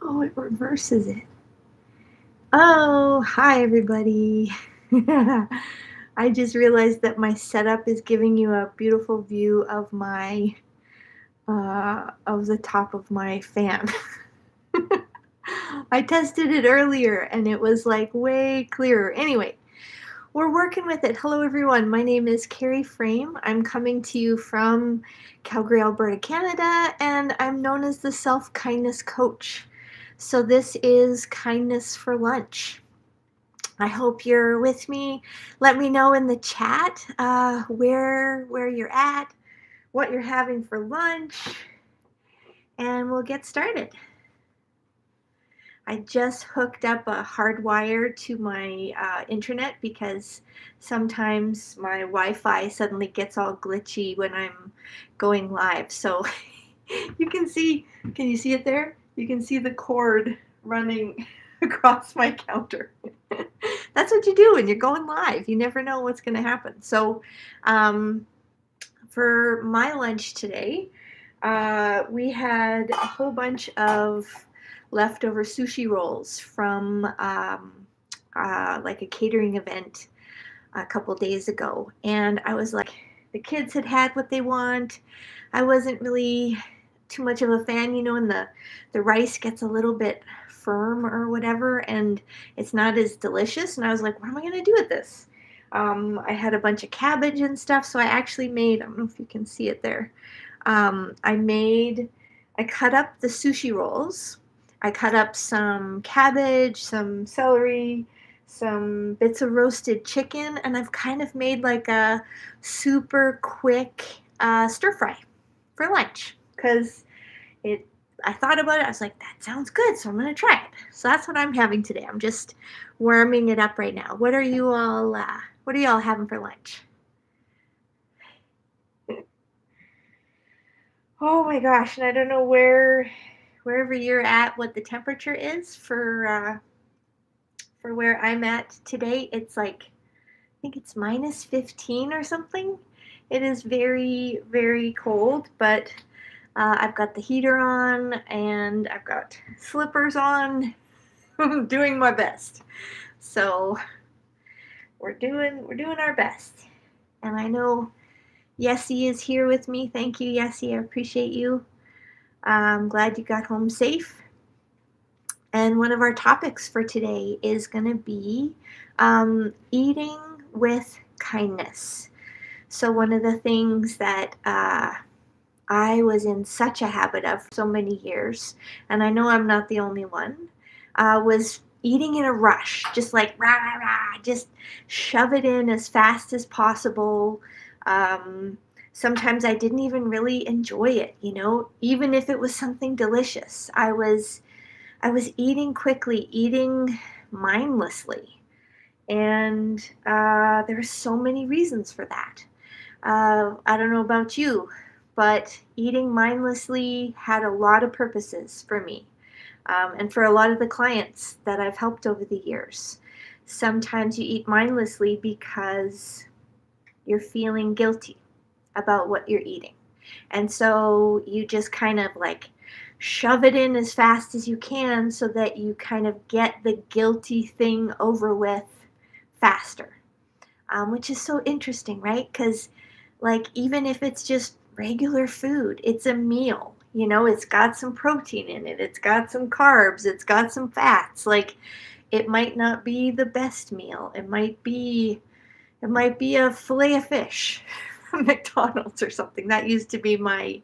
Oh, it reverses it. Oh, hi everybody. I just realized that my setup is giving you a beautiful view of my of the top of my fan. I tested it earlier and it was like way clearer. Anyway, we're working with it. Hello everyone. My name is Cari Frame. I'm coming to you from Calgary, Alberta, Canada, and I'm known as the self-kindness coach. So this is kindness for lunch. I hope you're with me. Let me know in the chat where you're at, what you're having for lunch, and we'll get started. I just hooked up a hard wire to my internet because sometimes my Wi-Fi suddenly gets all glitchy when I'm going live. So can you see it there? You can see the cord running across my counter. That's what you do when you're going live. You never know what's going to happen. So for my lunch today, we had a whole bunch of leftover sushi rolls from like a catering event a couple days ago. And I was like, the kids had what they want. I wasn't really too much of a fan, and the rice gets a little bit firm or whatever, and it's not as delicious. And I was like, what am I going to do with this? I had a bunch of cabbage and stuff, so I actually made, I don't know if you can see it there. I cut up the sushi rolls. I cut up some cabbage, some celery, some bits of roasted chicken, and I've kind of made like a super quick stir fry for lunch because it. I thought about it. I was like, that sounds good, so I'm gonna try it. So that's what I'm having today. I'm just warming it up right now. What are you all? What are you all having for lunch? Oh my gosh, and I don't know wherever you're at, what the temperature is for where I'm at today. It's like, I think it's minus 15 or something. It is very, very cold, but I've got the heater on and I've got slippers on. I'm doing my best. So we're doing our best. And I know Yessie is here with me. Thank you, Yessie. I appreciate you. I'm glad you got home safe. And one of our topics for today is going to be eating with kindness. So, one of the things that I was in such a habit of for so many years, and I know I'm not the only one, was eating in a rush, just like rah, rah, rah, just shove it in as fast as possible. Sometimes I didn't even really enjoy it, even if it was something delicious. I was eating quickly, eating mindlessly, and there are so many reasons for that. I don't know about you, but eating mindlessly had a lot of purposes for me, and for a lot of the clients that I've helped over the years. Sometimes you eat mindlessly because you're feeling guilty about what you're eating. And so you just kind of like shove it in as fast as you can so that you kind of get the guilty thing over with faster, which is so interesting, right? Because, like, even if it's just regular food, it's a meal. It's got some protein in it, it's got some carbs, it's got some fats. Like, it might not be the best meal. It might be a fillet of fish from McDonald's or something. That used to be my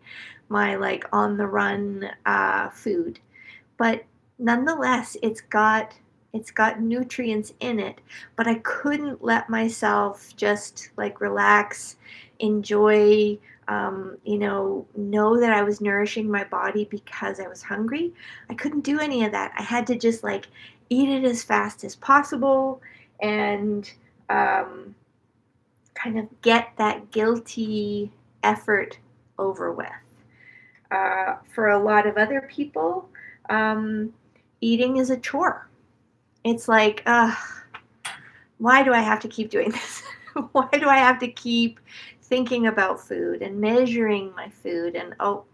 like on the run food. But nonetheless, it's got nutrients in it, but I couldn't let myself just like relax, enjoy, know that I was nourishing my body because I was hungry. I couldn't do any of that. I had to just like eat it as fast as possible and um, kind of get that guilty effort over with. For a lot of other people, um, eating is a chore. It's like, why do I have to keep doing this? Why do I have to keep thinking about food and measuring my food? And oh,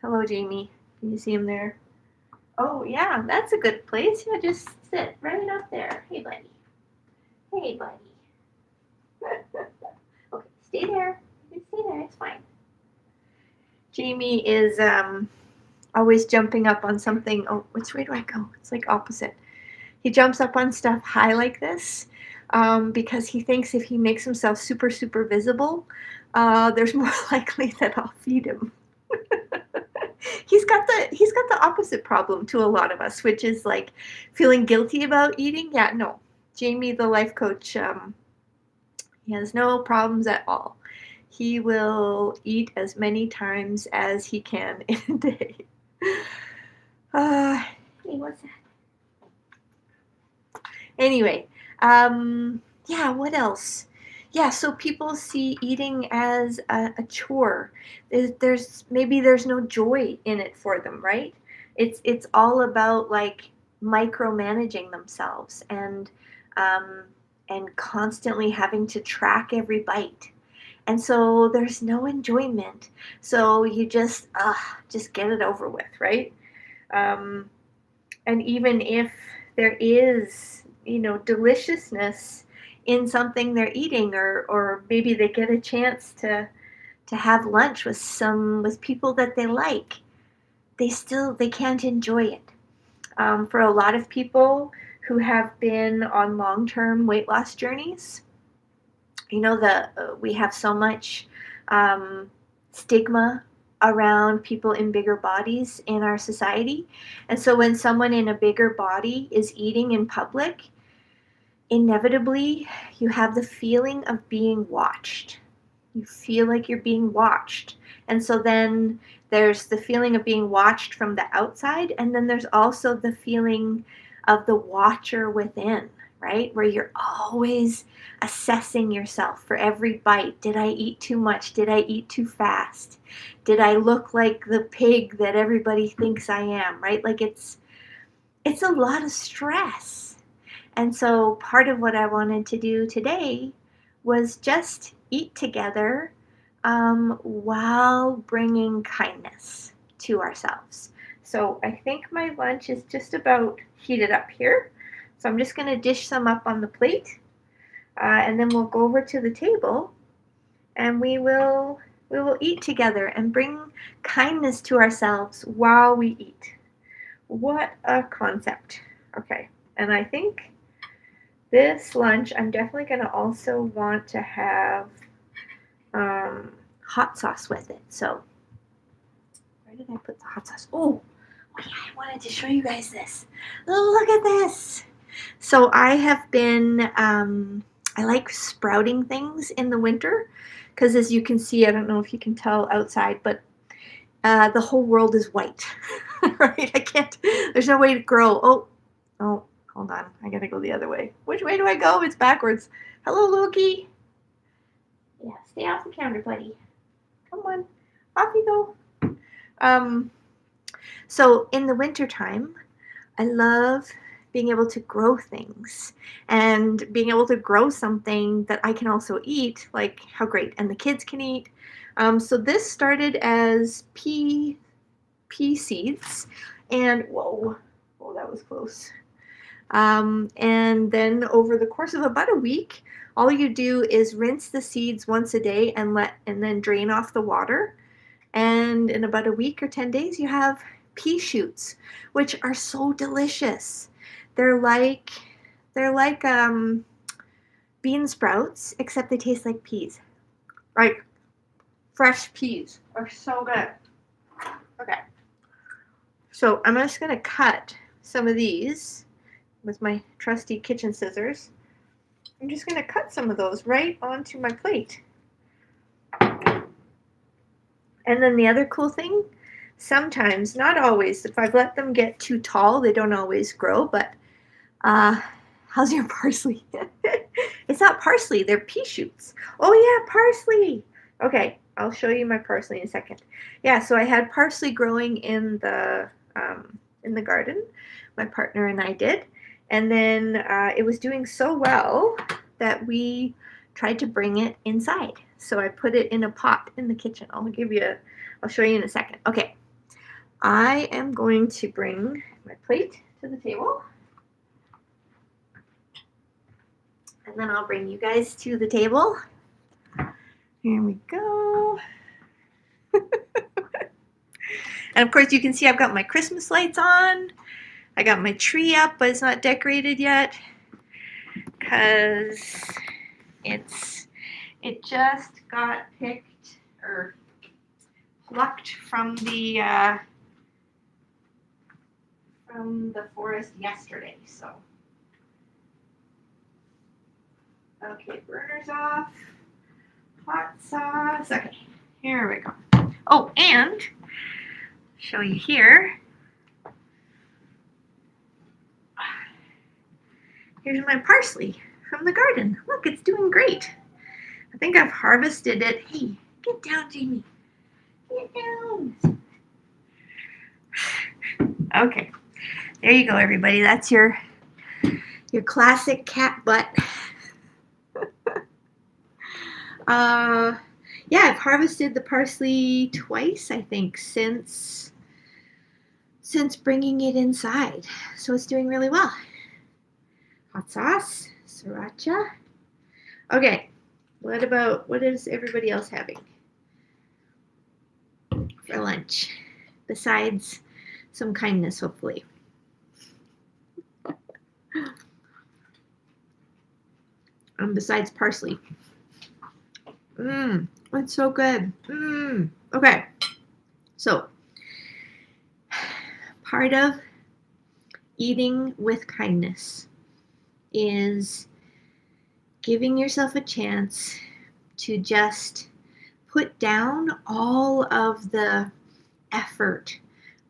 hello, Jamie. Can you see him there? Oh, yeah, that's a good place. Yeah, just sit right up there. Hey, buddy. Hey, buddy. Okay, stay there. You can stay there. It's fine. Jamie is always jumping up on something. Oh, which way do I go? It's like opposite. He jumps up on stuff high like this because he thinks if he makes himself super, super visible, there's more likely that I'll feed him. He's got the opposite problem to a lot of us, which is like feeling guilty about eating. Yeah, no. Jamie, the life coach, he has no problems at all. He will eat as many times as he can in a day. Uh, hey, what's that? Anyway, yeah, what else? Yeah, so people see eating as a chore. There's no joy in it for them, right? It's all about like micromanaging themselves um, and constantly having to track every bite. And so there's no enjoyment. So you just get it over with, right? Um, and even if there is deliciousness in something they're eating, or maybe they get a chance to have lunch with people that they like, they can't enjoy it. For a lot of people who have been on long-term weight loss journeys, we have so much um, stigma around people in bigger bodies in our society. And so when someone in a bigger body is eating in public, inevitably you have the feeling of being watched. You feel like you're being watched. And so then there's the feeling of being watched from the outside, and then there's also the feeling of the watcher within, right? Where you're always assessing yourself for every bite. Did I eat too much? Did I eat too fast? Did I look like the pig that everybody thinks I am, right? Like it's a lot of stress. And so part of what I wanted to do today was just eat together while bringing kindness to ourselves. So I think my lunch is just about heated up here. So I'm just going to dish some up on the plate, and then we'll go over to the table, and we will eat together and bring kindness to ourselves while we eat. What a concept. Okay, and I think this lunch, I'm definitely going to also want to have hot sauce with it. So, where did I put the hot sauce? Oh, yeah, I wanted to show you guys this. Oh, look at this. So, I have been, I like sprouting things in the winter because, as you can see, I don't know if you can tell outside, but the whole world is white, right? There's no way to grow. Oh, hold on. I gotta go the other way. Which way do I go? It's backwards. Hello, Loki. Yeah, stay off the counter, buddy. Come on. Off you go. Um, so in the wintertime, I love being able to grow things and being able to grow something that I can also eat, like how great, and the kids can eat. So this started as pea seeds, and whoa, that was close. And then over the course of about a week, all you do is rinse the seeds once a day and then drain off the water. And in about a week or 10 days, you have pea shoots, which are so delicious. They're like they're like bean sprouts, except they taste like peas. Like fresh peas are so good. Okay, so I'm just gonna cut some of these with my trusty kitchen scissors. I'm just going to cut some of those right onto my plate. And then the other cool thing, sometimes, not always, if I've let them get too tall, they don't always grow, but uh, how's your parsley? It's not parsley, they're pea shoots. Oh yeah, parsley. Okay, I'll show you my parsley in a second. Yeah, so I had parsley growing in the garden. My partner and I did. And then it was doing so well that we tried to bring it inside. So I put it in a pot in the kitchen. I'll show you in a second. Okay, I am going to bring my plate to the table. And then I'll bring you guys to the table. Here we go. And of course you can see I've got my Christmas lights on. I got my tree up, but it's not decorated yet because it just got picked or plucked from the forest yesterday. So okay, burner's off. Hot sauce. Okay, here we go. Oh, and show you here. Here's my parsley from the garden. Look, it's doing great. I think I've harvested it. Hey, get down, Jamie. Get down. Okay, there you go, everybody. That's your classic cat butt. Yeah, I've harvested the parsley twice, I think, since bringing it inside. So it's doing really well. Hot sauce, sriracha. Okay, what is everybody else having for lunch? Besides some kindness, hopefully. Besides parsley. It's so good. Okay, so part of eating with kindness is giving yourself a chance to just put down all of the effort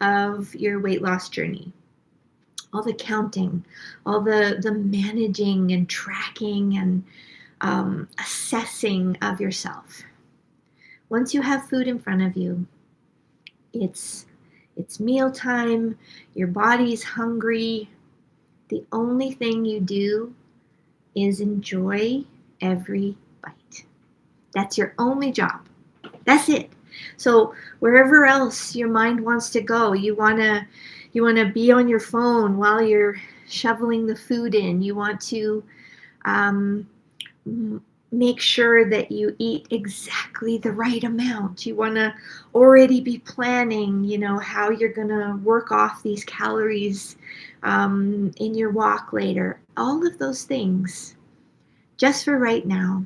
of your weight loss journey, all the counting, all the managing and tracking and assessing of yourself. Once you have food in front of you, it's mealtime, your body's hungry. The only thing you do is enjoy every bite. That's your only job. That's it. So wherever else your mind wants to go, you want to be on your phone while you're shoveling the food in. You want to make sure that you eat exactly the right amount. You want to already be planning, how you're going to work off these calories in your walk later. All of those things, just for right now,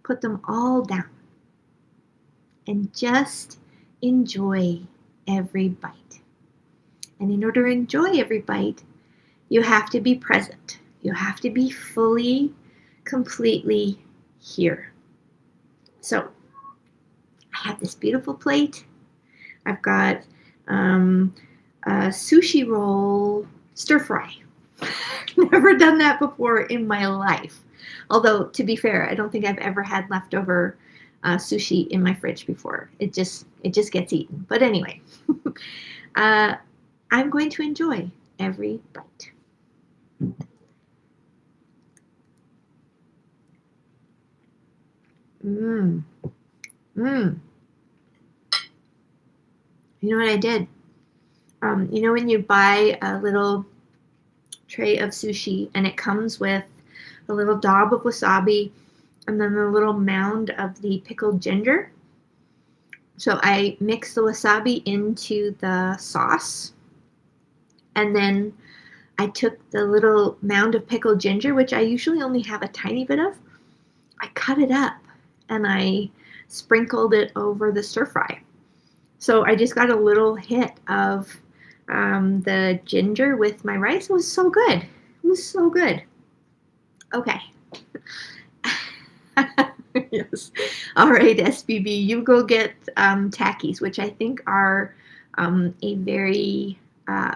put them all down and just enjoy every bite. And in order to enjoy every bite, you have to be present. You have to be fully, completely here. So I have this beautiful plate. I've got a sushi roll stir fry. Never done that before in my life. Although, to be fair, I don't think I've ever had leftover sushi in my fridge before. It just gets eaten. But anyway, I'm going to enjoy every bite. You know what I did? When you buy a little tray of sushi and it comes with a little daub of wasabi and then a little mound of the pickled ginger. So I mix the wasabi into the sauce, and then I took the little mound of pickled ginger, which I usually only have a tiny bit of. I cut it up and I sprinkled it over the stir fry. So I just got a little hit of the ginger with my rice. It was so good. It was so good. Okay. Yes. All right, SBB, you go get Takis, which I think are a very,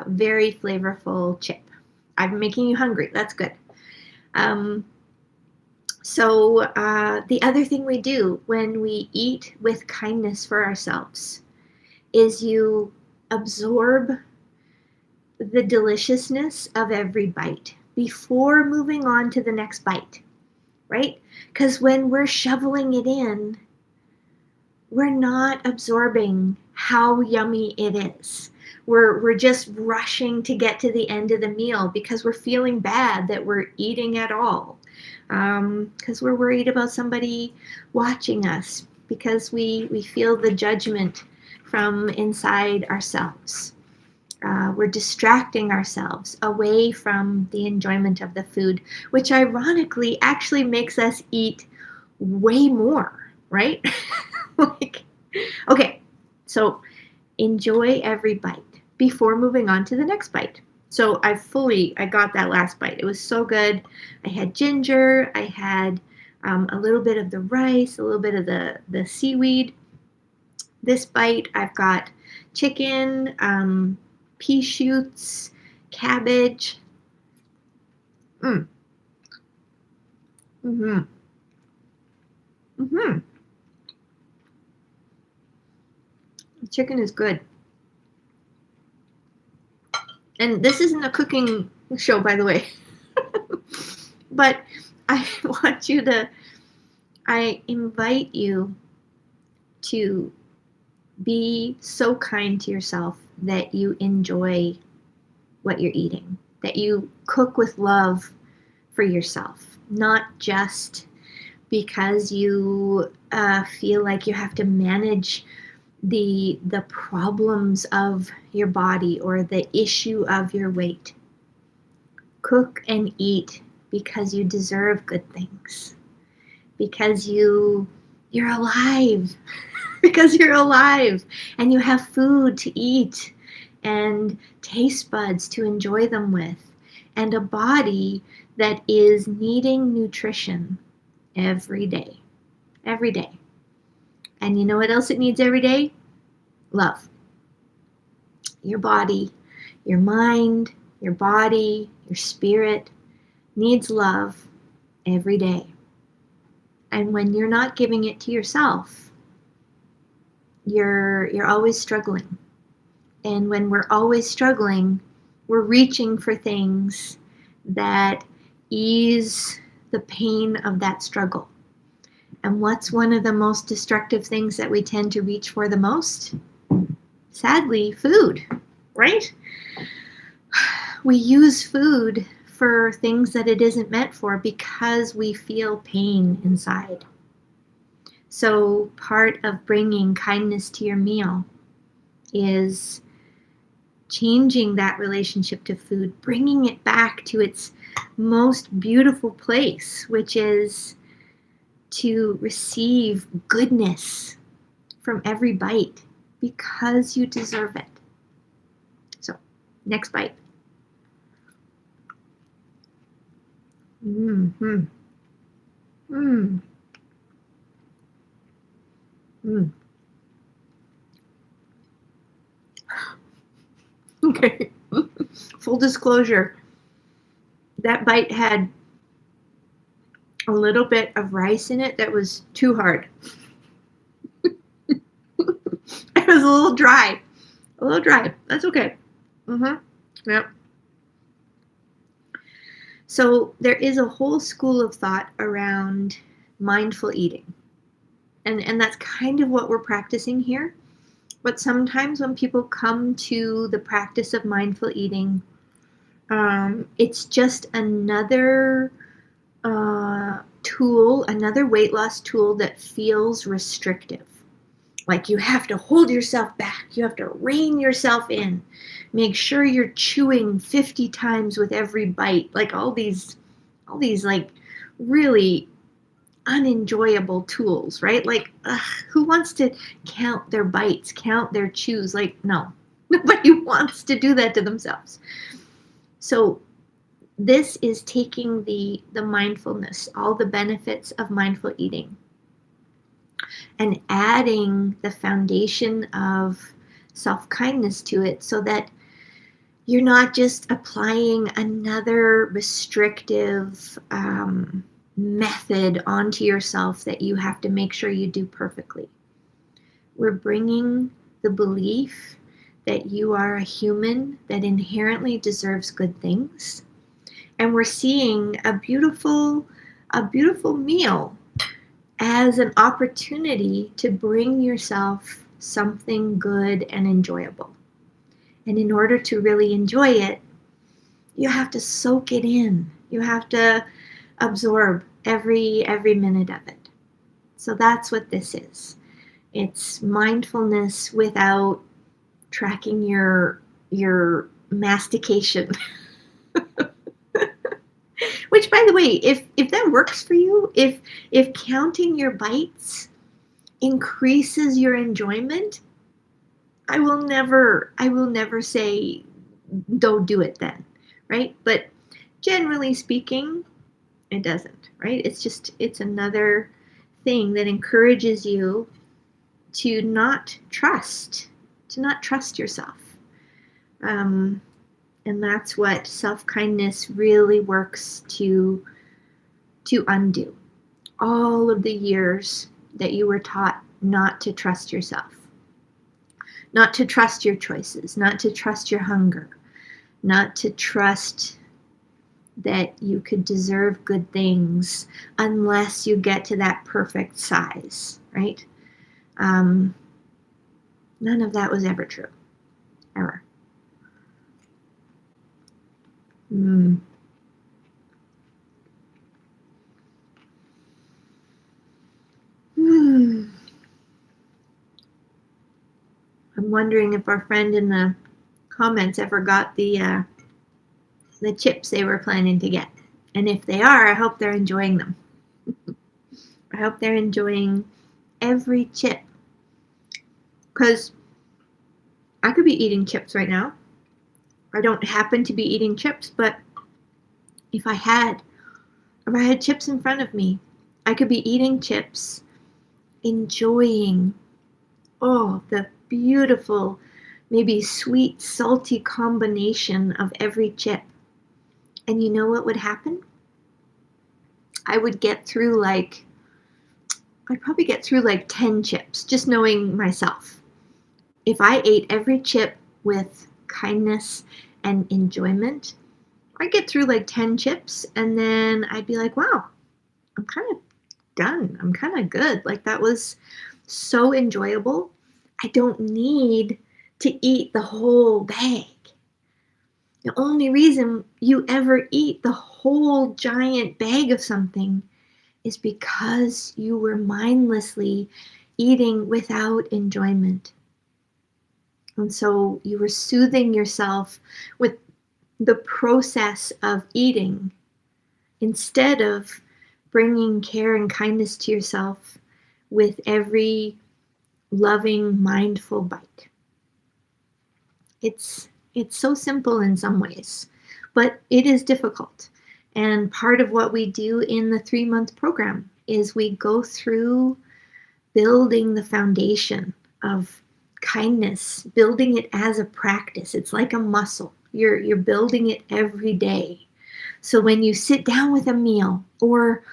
very flavorful chip. I'm making you hungry. That's good. So the other thing we do when we eat with kindness for ourselves is you absorb the deliciousness of every bite before moving on to the next bite, right? Because when we're shoveling it in, we're not absorbing how yummy it is. We're just rushing to get to the end of the meal because we're feeling bad that we're eating at all. Because we're worried about somebody watching us, because we feel the judgment from inside ourselves. We're distracting ourselves away from the enjoyment of the food, which ironically actually makes us eat way more, right? Like, okay, so enjoy every bite before moving on to the next bite. So I got that last bite. It was so good. I had ginger, I had a little bit of the rice, a little bit of the seaweed. This bite, I've got chicken, pea shoots, cabbage. Mm. Mm-hmm. Mm-hmm. The chicken is good. And this isn't a cooking show, by the way. But I want you to, I invite you to be so kind to yourself that you enjoy what you're eating, that you cook with love for yourself, not just because you feel like you have to manage the problems of your body or the issue of your weight. Cook and eat because you deserve good things, because you're alive, because you're alive and you have food to eat and taste buds to enjoy them with, and a body that is needing nutrition every day. Every day. And you know what else it needs every day? Love. Your body, your mind, your body, your spirit needs love every day. And when you're not giving it to yourself, you're always struggling. And when we're always struggling, we're reaching for things that ease the pain of that struggle. And what's one of the most destructive things that we tend to reach for the most? Sadly, food, right? We use food for things that it isn't meant for because we feel pain inside. So part of bringing kindness to your meal is changing that relationship to food, bringing it back to its most beautiful place, which is to receive goodness from every bite because you deserve it. So, next bite. Mm-hmm. Mm. Mm. Okay. Full disclosure, that bite had a little bit of rice in it that was too hard. It was a little dry. A little dry. That's okay. Mm-hmm. Yep. So there is a whole school of thought around mindful eating. And that's kind of what we're practicing here. But sometimes when people come to the practice of mindful eating, it's just another tool, another weight loss tool that feels restrictive. Like you have to hold yourself back. You have to rein yourself in. Make sure you're chewing 50 times with every bite. Like all these like really unenjoyable tools, right? Like, who wants to count their bites, count their chews? Like, no, nobody wants to do that to themselves. So this is taking the mindfulness, all the benefits of mindful eating, and adding the foundation of self-kindness to it so that you're not just applying another restrictive method onto yourself that you have to make sure you do perfectly. We're bringing the belief that you are a human that inherently deserves good things. And we're seeing a beautiful meal as an opportunity to bring yourself something good and enjoyable. And in order to really enjoy it, you have to soak it in. You have to absorb every minute of it. So that's what this is. It's mindfulness without tracking your mastication. Which, by the way, if that works for you, if counting your bites increases your enjoyment, I will never say don't do it then, right? But generally speaking, it doesn't, right? It's another thing that encourages you to not trust, yourself. Um, and that's what self-kindness really works to undo. All of the years that you were taught not to trust yourself, not to trust your choices, not to trust your hunger, not to trust that you could deserve good things unless you get to that perfect size, right? None of that was ever true, ever. Mm. Hmm. I'm wondering if our friend in the comments ever got the chips they were planning to get. And if they are, I hope they're enjoying them. I hope they're enjoying every chip. Because I could be eating chips right now. I don't happen to be eating chips, but if I had chips in front of me, I could be eating chips, enjoying, the beautiful, maybe sweet, salty combination of every chip. And you know what would happen? I would get through I'd probably get through 10 chips, just knowing myself. If I ate every chip with kindness and enjoyment, I'd get through 10 chips and then I'd be like, wow, I'm kind of done. I'm kind of good. That was so enjoyable. I don't need to eat the whole bag. The only reason you ever eat the whole giant bag of something is because you were mindlessly eating without enjoyment. And so you were soothing yourself with the process of eating instead of bringing care and kindness to yourself with every loving, mindful bite. It's so simple in some ways, but it is difficult. And part of what we do in the 3-month program is we go through building the foundation of kindness, building it as a practice. It's like a muscle. You're building it every day. So when you sit down with a meal, or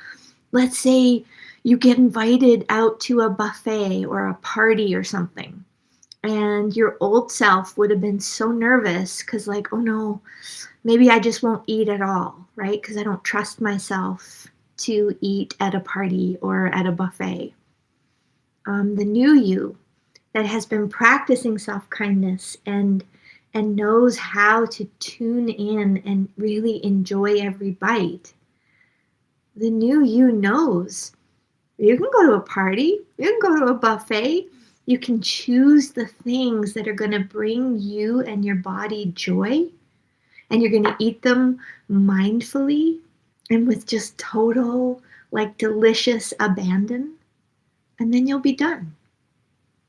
let's say you get invited out to a buffet or a party or something, and your old self would have been so nervous because oh no, maybe I just won't eat at all, right? Because I don't trust myself to eat at a party or at a buffet. The new you that has been practicing self-kindness and knows how to tune in and really enjoy every bite, the new you knows you can go to a party, you can go to a buffet, you can choose the things that are going to bring you and your body joy, and you're going to eat them mindfully and with just total, delicious abandon, and then you'll be done.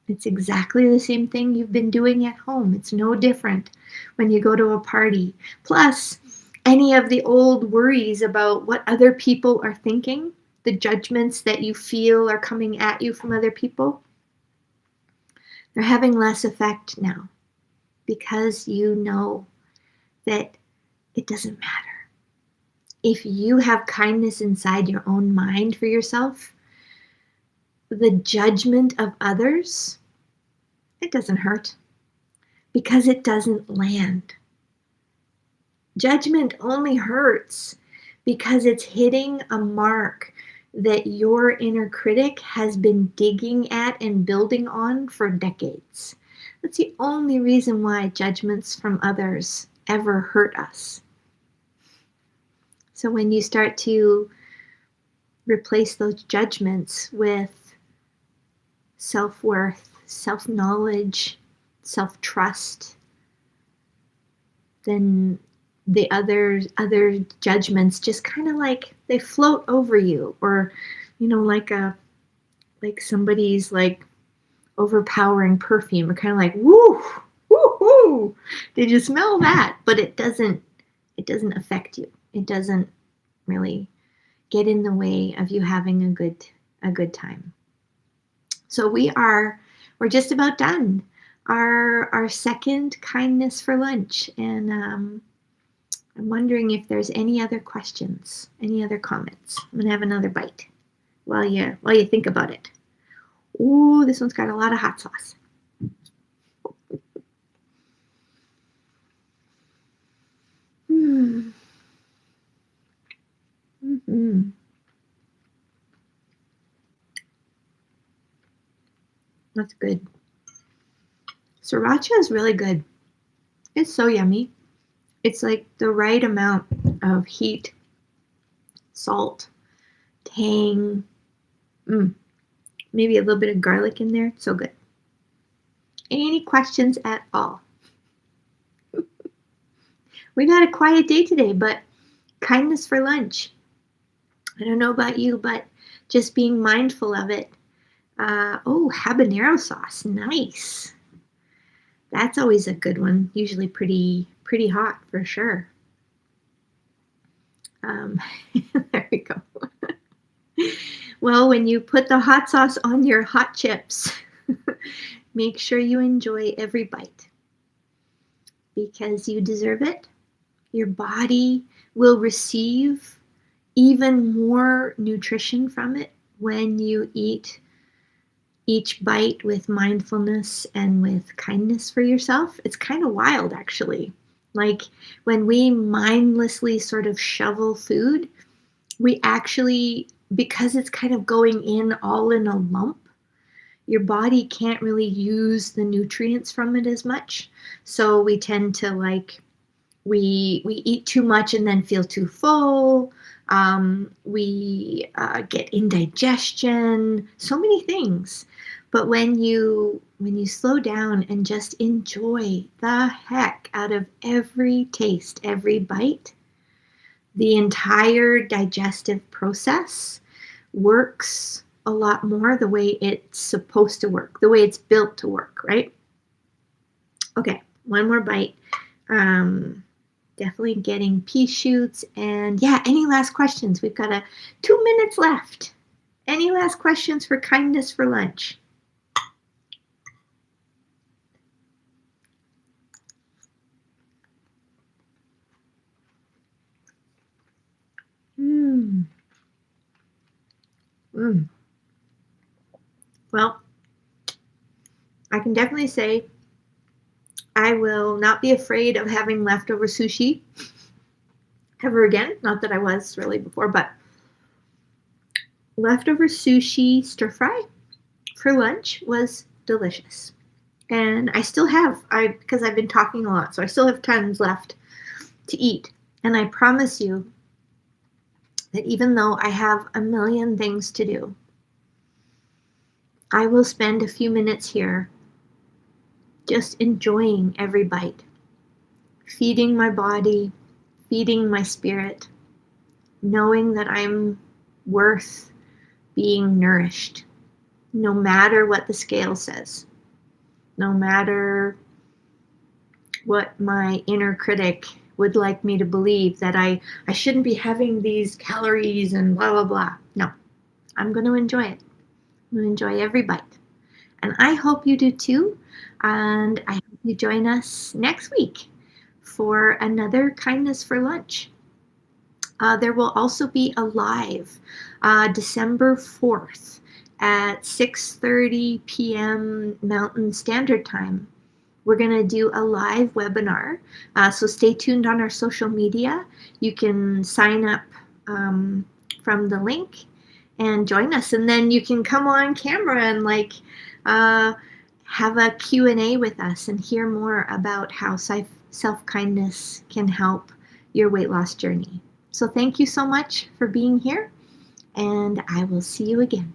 It's exactly the same thing you've been doing at home. It's no different when you go to a party. Plus, any of the old worries about what other people are thinking, the judgments that you feel are coming at you from other people, they're having less effect now because you know that it doesn't matter. If you have kindness inside your own mind for yourself, the judgment of others, it doesn't hurt because it doesn't land. Judgment only hurts because it's hitting a mark that your inner critic has been digging at and building on for decades. That's the only reason why judgments from others ever hurt us. So when you start to replace those judgments with self-worth, self-knowledge, self-trust, then the other judgments just kind of like they float over you, or like somebody's like overpowering perfume, or kind of like woo, woo, woo. Did you smell that? But it doesn't affect you. It doesn't really get in the way of you having a good time. So we're just about done. Our second kindness for lunch, and I'm wondering if there's any other questions, any other comments. I'm gonna have another bite while you think about it. Ooh, this one's got a lot of hot sauce. Hmm. Mm-hmm. That's good. Sriracha is really good. It's so yummy. It's like the right amount of heat, salt, tang, maybe a little bit of garlic in there. So good. Any questions at all? We got a quiet day today, but kindness for lunch. I don't know about you, but just being mindful of it. Habanero sauce. Nice. That's always a good one. Usually pretty hot for sure. There we go. Well, when you put the hot sauce on your hot chips, make sure you enjoy every bite because you deserve it. Your body will receive even more nutrition from it when you eat each bite with mindfulness and with kindness for yourself. It's kind of wild, actually. Like when we mindlessly sort of shovel food, we actually, because it's kind of going in all in a lump, your body can't really use the nutrients from it as much. So we tend to we eat too much and then feel too full. We get indigestion, so many things. But when you slow down and just enjoy the heck out of every taste, every bite, the entire digestive process works a lot more the way it's supposed to work, the way it's built to work, right? Okay, one more bite. Definitely getting pea shoots. And yeah, any last questions? We've got 2 minutes left. Any last questions for kindness for lunch? Mm. Mm. Well, I can definitely say I will not be afraid of having leftover sushi ever again. Not that I was really before, but leftover sushi stir fry for lunch was delicious. And I still have, because I've been talking a lot, so I still have tons left to eat. And I promise you that even though I have a million things to do, I will spend a few minutes here just enjoying every bite, feeding my body, feeding my spirit, knowing that I'm worth being nourished, no matter what the scale says, no matter what my inner critic would like me to believe, that I shouldn't be having these calories and blah, blah, blah. No, I'm going to enjoy it. I'm going to enjoy every bite. And I hope you do too. And I hope you join us next week for another Kindness for Lunch. There will also be a live December 4th at 6:30 p.m. Mountain Standard Time. We're going to do a live webinar, so stay tuned on our social media. You can sign up from the link and join us, and then you can come on camera and have a Q&A with us and hear more about how self-kindness can help your weight loss journey. So thank you so much for being here, and I will see you again.